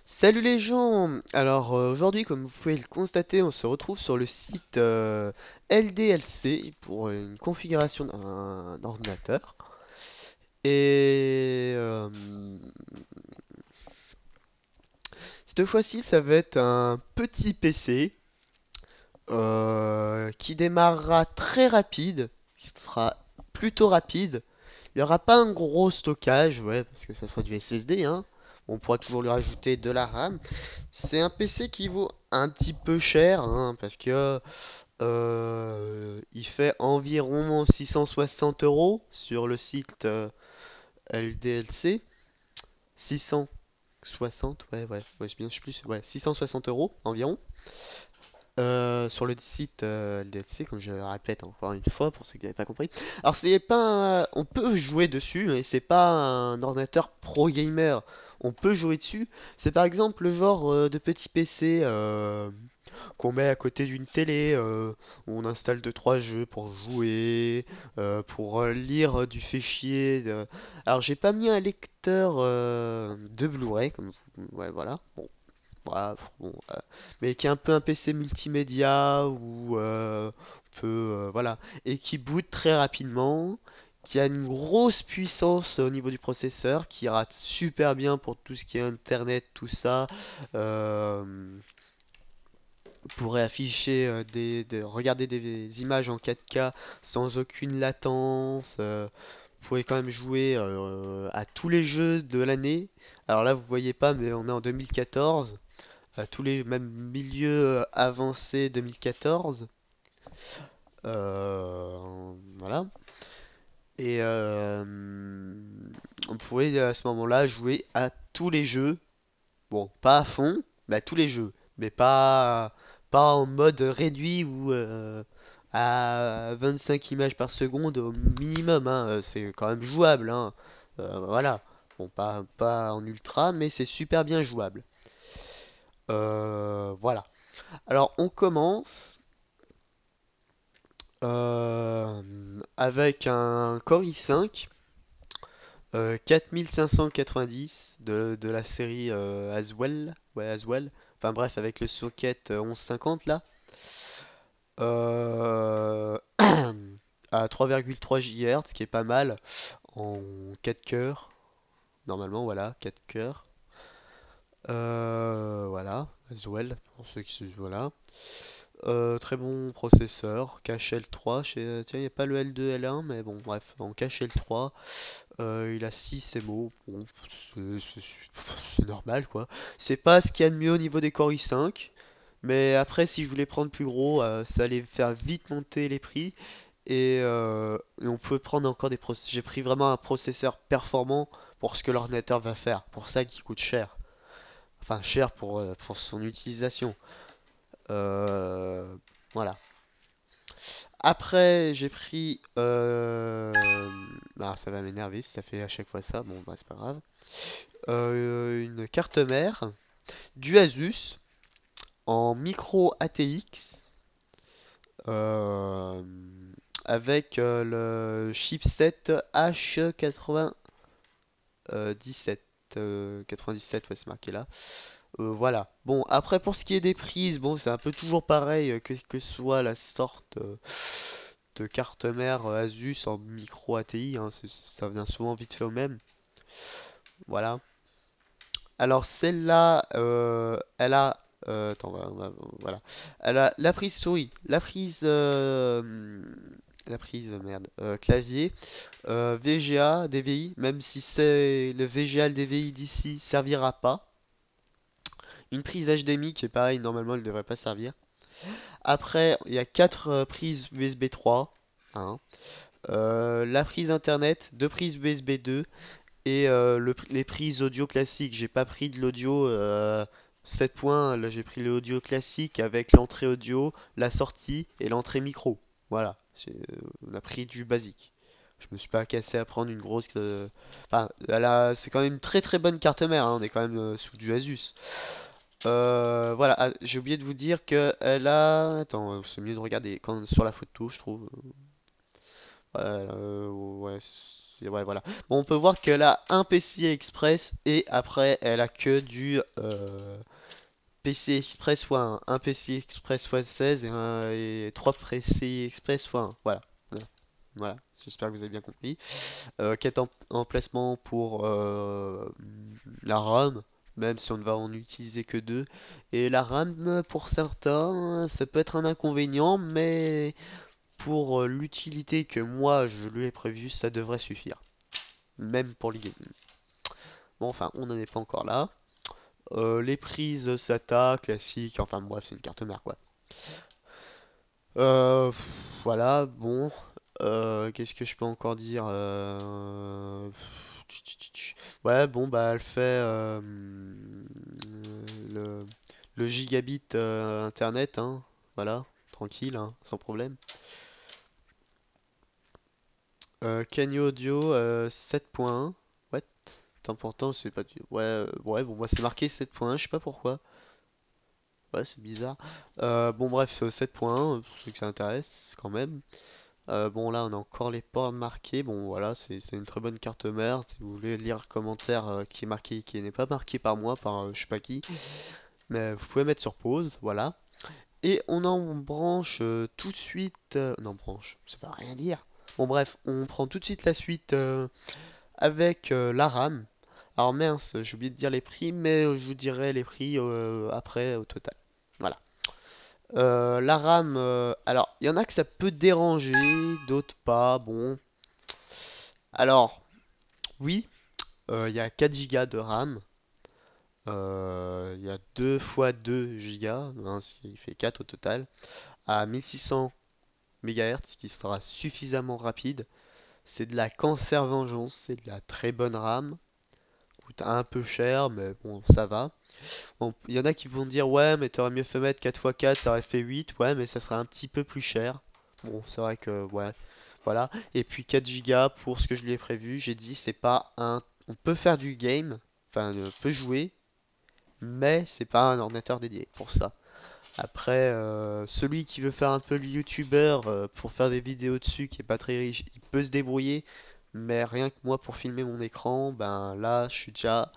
Salut les gens! Alors aujourd'hui, comme vous pouvez le constater, on se retrouve sur le site LDLC pour une configuration d'un ordinateur. Et cette fois-ci, ça va être un petit PC qui démarrera très rapide, qui sera plutôt rapide. Il n'y aura pas un gros stockage, ouais, parce que ça sera du SSD, hein. On pourra toujours lui rajouter de la RAM. C'est un PC qui vaut un petit peu cher, hein, parce que il fait environ 660 euros sur le site LDLC. 660, ouais, je sais plus, ouais, 660 euros environ. Sur le site LDLC, comme je le répète encore une fois pour ceux qui n'avaient pas compris. Alors c'est pas, on peut jouer dessus, mais c'est pas un ordinateur pro gamer. On peut jouer dessus. C'est par exemple le genre de petit PC qu'on met à côté d'une télé, où on installe deux trois jeux pour jouer, pour lire du fichier. Alors j'ai pas mis un lecteur de Blu-ray, comme ouais, voilà. Bon, voilà, bon, mais qui est un peu un PC multimédia où on peut, voilà, et qui boot très rapidement, qui a une grosse puissance au niveau du processeur, qui rate super bien pour tout ce qui est internet, tout ça. Euh, pourrait afficher regarder des images en 4K sans aucune latence. Vous pouvez quand même jouer à tous les jeux de l'année. Alors là, vous voyez pas, mais on est en 2014. Tous les mêmes milieux avancés 2014. Voilà. Et on pouvait à ce moment-là jouer à tous les jeux. Bon, pas à fond, mais à tous les jeux. Mais pas en mode réduit ou à 25 images par seconde au minimum, hein. C'est quand même jouable, hein. Voilà. Bon, pas en ultra, mais c'est super bien jouable. Voilà. Alors, on commence avec un Core i5 4590 de la série Aswell. Ouais, Aswell. Enfin bref, avec le socket 1150 là. Euh, à 3,3 GHz, ce qui est pas mal. En 4 cœurs. Normalement, voilà, 4 cœurs. Voilà, Aswell, pour ceux qui se... Voilà. Très bon processeur, cache L3, tiens, il n'y a pas le L2, L1, mais bon, bref, on cache L3, il a 6 MO, bon, c'est normal quoi. C'est pas ce qu'il y a de mieux au niveau des Core i5, mais après, si je voulais prendre plus gros, ça allait faire vite monter les prix, et on peut prendre encore des processeurs. J'ai pris vraiment un processeur performant pour ce que l'ordinateur va faire, pour ça qu'il coûte cher. Enfin, cher pour son utilisation. Euh, voilà. Après, j'ai pris... bah, ça va m'énerver si ça fait à chaque fois ça. Bon, bah, c'est pas grave. Une carte mère du Asus en micro ATX euh, avec le chipset H97. 97, ouais, c'est marqué là. Voilà. Bon, après pour ce qui est des prises, bon, c'est un peu toujours pareil que ce soit la sorte de carte mère Asus en micro ATI, hein, ça vient souvent vite fait au même. Voilà. Alors celle-là, elle a, attends, voilà, elle a la prise souris, la prise merde, clavier, VGA, DVI, même si c'est le VGA, le DVI d'ici servira pas. Une prise HDMI qui est pareil, normalement elle ne devrait pas servir. Après, il y a 4 prises USB 3, hein. La prise internet, deux prises USB 2 et les prises audio classiques. J'ai pas pris de l'audio 7 points, là j'ai pris l'audio classique avec l'entrée audio, la sortie et l'entrée micro. Voilà, on a pris du basique. Je me suis pas cassé à prendre une grosse. Enfin, c'est quand même une très très bonne carte mère, hein. On est quand même sous du Asus. Voilà, j'ai oublié de vous dire que elle a. Attends, c'est mieux de regarder sur la photo, je trouve. Ouais, Ouais, voilà. Bon, on peut voir qu'elle a un PCI Express et après, elle a que du PCI Express x1, un PCI Express x16 et 3 PCI Express x1. Voilà. Voilà. Voilà. J'espère que vous avez bien compris. 4 emplacements pour la RAM, même si on ne va en utiliser que 2. Et la RAM, pour certains, ça peut être un inconvénient, mais pour l'utilité que moi je lui ai prévue, ça devrait suffire. Même pour les gaming. Bon, enfin, on n'en est pas encore là. Les prises SATA classiques, enfin bref, c'est une carte mère quoi. Voilà, bon. Qu'est-ce que je peux encore dire? Ouais, bon, bah, elle fait le, le gigabit internet, hein. Voilà, tranquille, hein, sans problème. Canyon Audio 7.1. What? Tant pourtant, c'est pas du. Ouais, ouais, bon, moi c'est marqué 7.1, je sais pas pourquoi. Ouais, c'est bizarre. Bon, bref, 7.1, pour ceux que ça intéresse, quand même. Bon, là, on a encore les ports marqués. Bon, voilà, c'est une très bonne carte mère. Si vous voulez lire le commentaire qui est marqué, qui n'est pas marqué par moi, par je sais pas qui, mais vous pouvez mettre sur pause, voilà. Et on en branche tout de suite. Non, branche, ça veut rien dire. Bon, bref, on prend tout de suite la suite avec la RAM. Alors, mince, j'ai oublié de dire les prix, mais je vous dirai les prix après au total. Voilà. La RAM, alors, il y en a que ça peut déranger, d'autres pas. Bon, alors, oui, il y a 4 Go de RAM. Il y a 2 fois 2 Go, hein, ce qui fait 4 au total, à 1600 MHz, qui sera suffisamment rapide. C'est de la cancer vengeance, c'est de la très bonne RAM. Coûte un peu cher, mais bon, ça va. Bon, il y en a qui vont dire, ouais, mais t'aurais mieux fait mettre 4 x 4, ça aurait fait 8. Ouais, mais ça serait un petit peu plus cher. Bon, c'est vrai que, ouais, voilà. Et puis 4 Go pour ce que je lui ai prévu. J'ai dit, c'est pas un. On peut faire du game, enfin, on peut jouer, mais c'est pas un ordinateur dédié pour ça. Après, celui qui veut faire un peu le youtubeur pour faire des vidéos dessus, qui est pas très riche, il peut se débrouiller. Mais rien que moi pour filmer mon écran, ben là, je suis déjà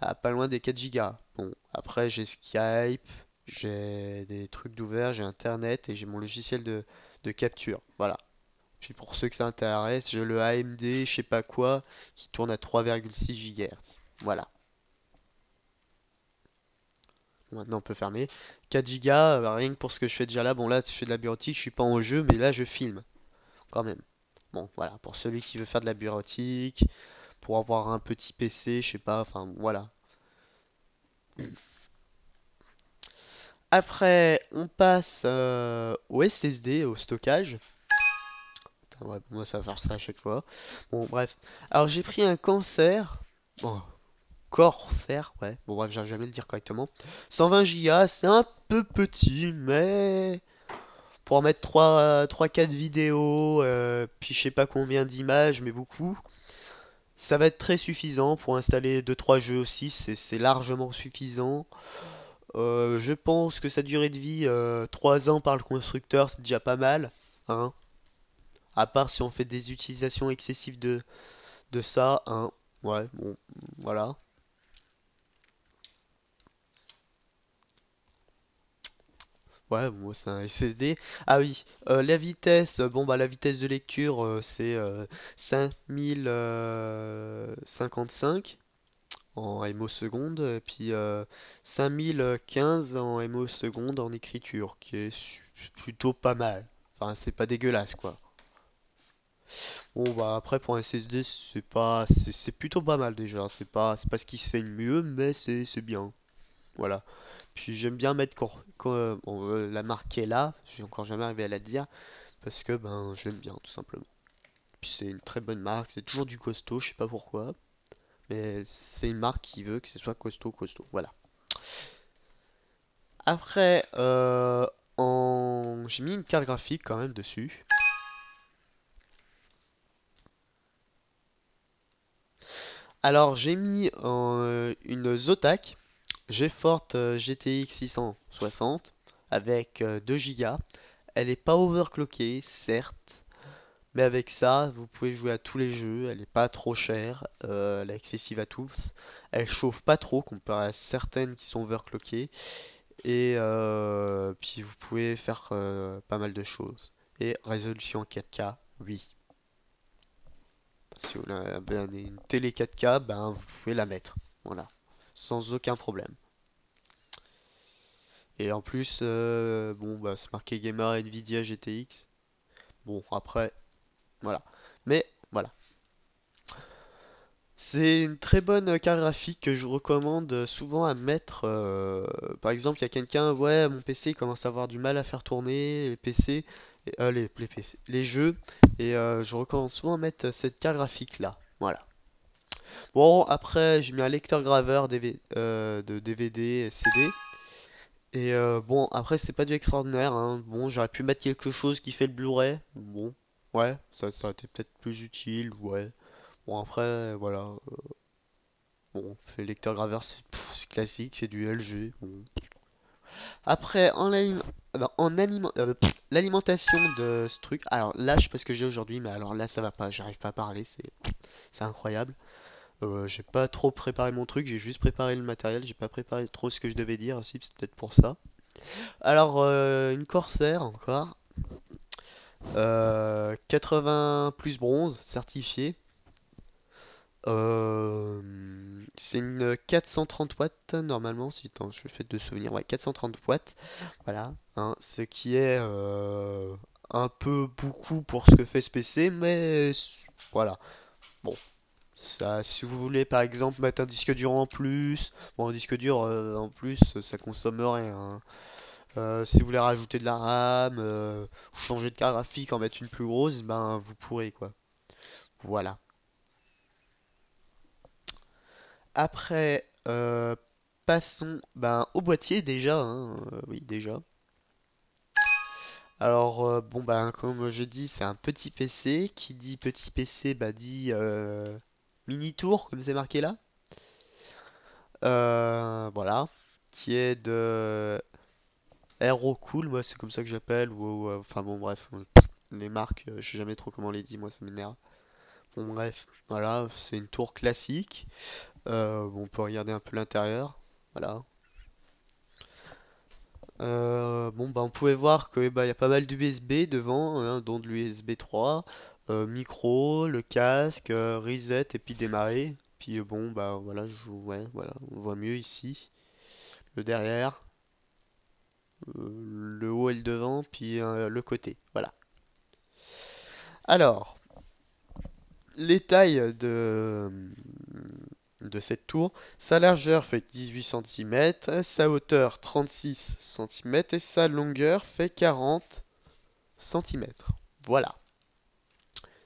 à pas loin des 4 Go. Bon, après j'ai Skype, j'ai des trucs d'ouvert, j'ai Internet et j'ai mon logiciel de capture. Voilà. Puis pour ceux que ça intéresse, j'ai le AMD, je sais pas quoi, qui tourne à 3,6 GHz. Voilà. Bon, maintenant on peut fermer. 4 Go, rien que pour ce que je fais déjà là. Bon là, je fais de la bureautique, je suis pas en jeu, mais là je filme quand même. Bon, voilà, pour celui qui veut faire de la bureautique, pour avoir un petit PC, je sais pas, enfin voilà. Après, on passe au SSD, au stockage. Putain, ouais, moi ça va faire ça à chaque fois. Bon, bref. Alors j'ai pris un cancer. Bon, Corsair, ouais. Bon, bref, j'arrive jamais à le dire correctement. 120 Go, c'est un peu petit, mais pour en mettre 3-4 vidéos, puis je sais pas combien d'images, mais beaucoup, ça va être très suffisant pour installer 2-3 jeux aussi, c'est largement suffisant. Je pense que sa durée de vie, 3 ans par le constructeur, c'est déjà pas mal, hein. À part si on fait des utilisations excessives de ça, hein. Ouais, bon, voilà. Ouais, moi c'est un SSD. Ah oui, la vitesse, bon bah la vitesse de lecture c'est 5055 en MO seconde, et puis 5015 en MO seconde en écriture, qui est plutôt pas mal. Enfin, c'est pas dégueulasse quoi. Bon bah après pour un SSD c'est pas c'est plutôt pas mal déjà. C'est pas ce qui se fait de mieux, mais c'est bien. Voilà. Puis j'aime bien mettre bon, la marque qui est là, j'ai encore jamais arrivé à la dire, parce que ben je l'aime bien tout simplement. Puis c'est une très bonne marque, c'est toujours du costaud, je sais pas pourquoi, mais c'est une marque qui veut que ce soit costaud, costaud. Voilà. Après, j'ai mis une carte graphique quand même dessus. Alors j'ai mis une Zotac GeForce GTX 660 avec 2 Go. Elle est pas overclockée, certes, Mais avec ça, vous pouvez jouer à tous les jeux, elle est pas trop chère, elle est accessible à tous, elle chauffe pas trop comparé à certaines qui sont overclockées, et puis vous pouvez faire pas mal de choses. Et résolution 4K, oui. Si vous avez une télé 4K, ben vous pouvez la mettre, voilà, sans aucun problème. Et en plus, bon bah c'est marqué Gamer Nvidia GTX. Bon après, voilà. Mais voilà. C'est une très bonne carte graphique que je recommande souvent à mettre. Par exemple, il y a quelqu'un, ouais, mon PC commence à avoir du mal à faire tourner les PC, les PC, les jeux, et je recommande souvent à mettre cette carte graphique là. Voilà. Bon, après, j'ai mis un lecteur graveur de DVD, CD. Et bon, après, c'est pas du extraordinaire, hein. Bon, j'aurais pu mettre quelque chose qui fait le Blu-ray. Bon, ouais, ça aurait été peut-être plus utile, ouais. Bon, après, voilà. Bon, fait lecteur graveur, c'est classique, c'est du LG. Bon. Après, l'alimentation de ce truc. Alors là, je sais pas ce que j'ai aujourd'hui, mais alors là, ça va pas. J'arrive pas à parler, c'est incroyable. J'ai pas trop préparé mon truc, j'ai juste préparé le matériel, j'ai pas préparé trop ce que je devais dire aussi, c'est peut-être pour ça. Alors, une Corsair encore. 80 plus bronze, certifié. C'est une 430 watts normalement, si attends, je fais de souvenir, ouais, 430 watts, voilà, hein, ce qui est un peu beaucoup pour ce que fait ce PC, mais voilà, bon, ça, si vous voulez par exemple mettre un disque dur en plus, bon, un disque dur en plus, ça consomme rien, hein. Si vous voulez rajouter de la RAM, ou changer de carte graphique, en mettre une plus grosse, ben vous pourrez quoi, voilà. Après, passons ben, au boîtier déjà, hein, oui déjà. Alors bon ben comme j'ai dit c'est un petit PC. Qui dit petit PC bah dit mini tour comme c'est marqué là. Voilà. Qui est de Aerocool, moi c'est comme ça que j'appelle. Ou enfin bon bref. Les marques, je sais jamais trop comment on les dit, moi ça m'énerve. Bon bref, voilà, c'est une tour classique. Bon, on peut regarder un peu l'intérieur. Voilà. Bon bah on pouvait voir que bah, y a pas mal d'USB devant, hein, dont de l'USB 3, micro, le casque, reset et puis démarrer. Puis bon bah voilà, ouais, voilà, on voit mieux ici. Le derrière, le haut et le devant, puis le côté. Voilà. Alors, les tailles de cette tour, sa largeur fait 18 cm, sa hauteur 36 cm et sa longueur fait 40 cm. Voilà.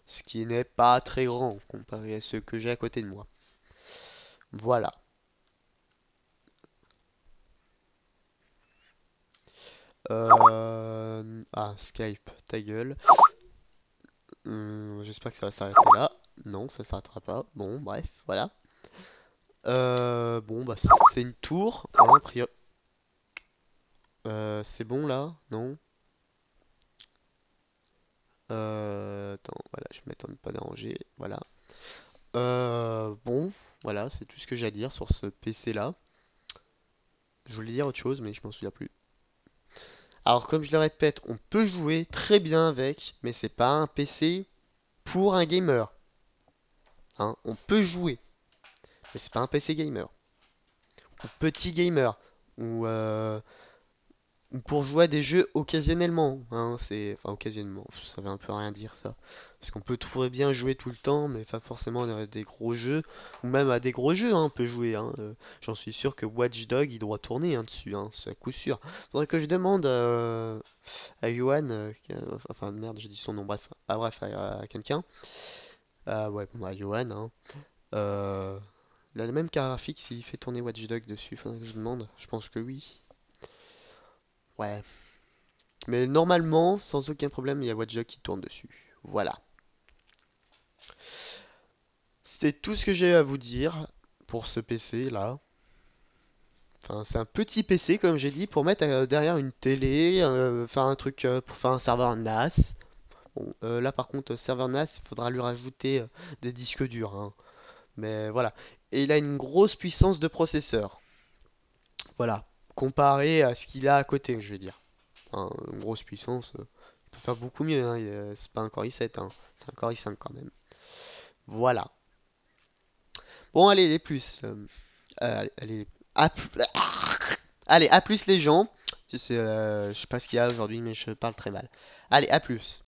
Ce qui n'est pas très grand comparé à ceux que j'ai à côté de moi. Voilà. Ah, Skype, ta gueule. J'espère que ça va s'arrêter là. Non, ça s'arrêtera pas. Bon, bref, voilà. Bon, bah, c'est une tour, hein, c'est bon là? Non? Attends, voilà, je vais mettre en ne pas déranger. Voilà. Bon, voilà, c'est tout ce que j'ai à dire sur ce PC là. Je voulais dire autre chose, mais je m'en souviens plus. Alors, comme je le répète, on peut jouer très bien avec, mais c'est pas un PC pour un gamer. Hein. On peut jouer, mais c'est pas un PC gamer. Ou petit gamer. Ou, pour jouer à des jeux occasionnellement. Hein. Enfin, occasionnellement, ça veut un peu rien dire ça. Parce qu'on peut très bien jouer tout le temps, mais pas forcément à des gros jeux. Ou même à des gros jeux, hein, on peut jouer. Hein. J'en suis sûr que Watch Dogs, il doit tourner hein, dessus, hein, c'est à coup sûr. Faudrait que je demande à Yohan, enfin merde, j'ai dit son nom, bref, bref, à quelqu'un. Ouais, bon, à Yohan, hein. Euh, il a la même carte graphique s'il fait tourner Watch Dogs dessus, faudrait que je demande. Je pense que oui. Ouais. Mais normalement, sans aucun problème, il y a Watch Dogs qui tourne dessus. Voilà. C'est tout ce que j'ai à vous dire pour ce PC là. Enfin, c'est un petit PC comme j'ai dit pour mettre derrière une télé, faire un truc pour faire un serveur NAS. Bon, là par contre, serveur NAS, il faudra lui rajouter des disques durs, hein. Mais voilà. Et il a une grosse puissance de processeur. Voilà. Comparé à ce qu'il a à côté, je veux dire. Enfin, une grosse puissance, il peut faire beaucoup mieux, hein. C'est pas un Core i7, hein. C'est un Core i5 quand même. Voilà. Bon, allez, les plus. Allez, allez, à plus les gens. Je sais pas ce qu'il y a aujourd'hui, mais je parle très mal. Allez, à plus.